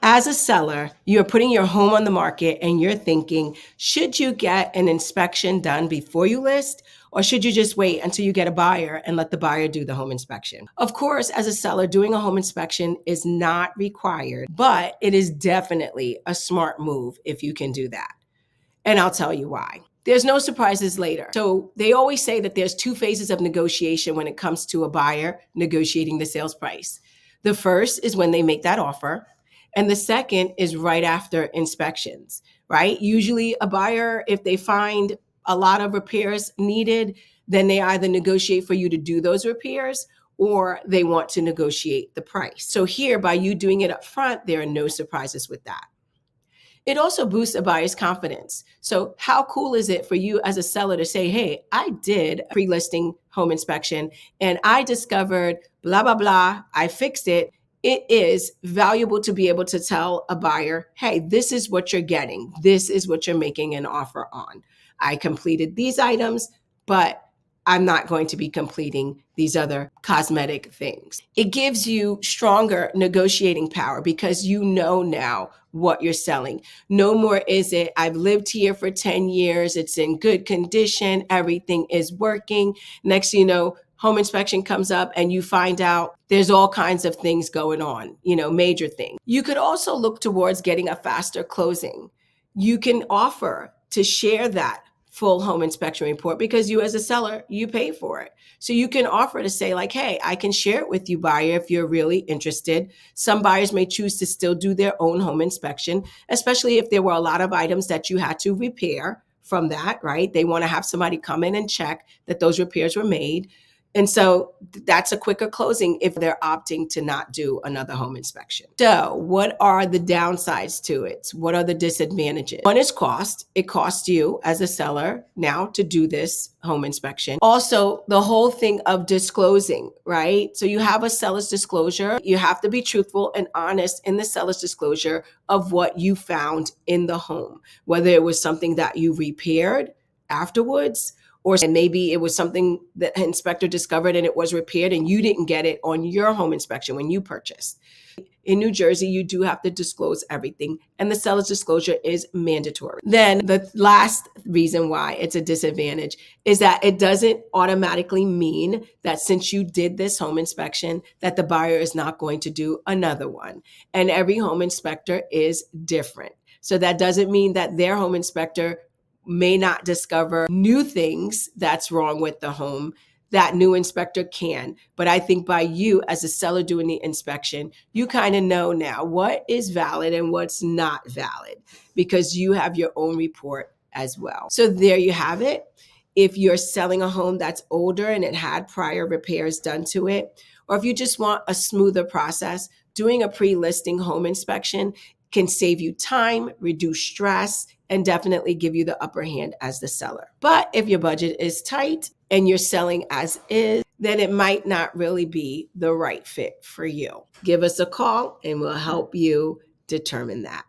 As a seller, you're putting your home on the market and you're thinking, should you get an inspection done before you list? Or should you just wait until you get a buyer and let the buyer do the home inspection? Of course, as a seller, doing a home inspection is not required, but it is definitely a smart move if you can do that. And I'll tell you why. There's no surprises later. So they always say that there's two phases of negotiation when it comes to a buyer negotiating the sales price. The first is when they make that offer. And the second is right after inspections, right? Usually a buyer, if they find a lot of repairs needed, then they either negotiate for you to do those repairs or they want to negotiate the price. So here, by you doing it up front, there are no surprises with that. It also boosts a buyer's confidence. So how cool is it for you as a seller to say, hey, I did a pre-listing home inspection and I discovered blah, blah, blah. I fixed it. It is valuable to be able to tell a buyer, hey, this is what you're getting. This is what you're making an offer on. I completed these items, but I'm not going to be completing these other cosmetic things. It gives you stronger negotiating power because you know now what you're selling. No more is it, I've lived here for 10 years, it's in good condition, everything is working. Next thing you know, home inspection comes up and you find out there's all kinds of things going on, major things. You could also look towards getting a faster closing. You can offer to share that full home inspection report because you as a seller, you pay for it. So you can offer to say like, hey, I can share it with you, buyer, if you're really interested. Some buyers may choose to still do their own home inspection, especially if there were a lot of items that you had to repair from that, right? They want to have somebody come in and check that those repairs were made. And so that's a quicker closing if they're opting to not do another home inspection. So what are the downsides to it? What are the disadvantages? One is cost. It costs you as a seller now to do this home inspection. Also, the whole thing of disclosing, right? So you have a seller's disclosure. You have to be truthful and honest in the seller's disclosure of what you found in the home, whether it was something that you repaired afterwards, or maybe it was something that an inspector discovered and it was repaired and you didn't get it on your home inspection when you purchased. In New Jersey, you do have to disclose everything, and the seller's disclosure is mandatory. Then the last reason why it's a disadvantage is that it doesn't automatically mean that since you did this home inspection, that the buyer is not going to do another one. And every home inspector is different. So that doesn't mean that their home inspector may not discover new things that's wrong with the home. That new inspector can. But I think by you as a seller doing the inspection, you kind of know now what is valid and what's not valid because you have your own report as well. So there you have it. If you're selling a home that's older and it had prior repairs done to it, or if you just want a smoother process, doing a pre-listing home inspection can save you time, reduce stress, and definitely give you the upper hand as the seller. But if your budget is tight and you're selling as is, then it might not really be the right fit for you. Give us a call and we'll help you determine that.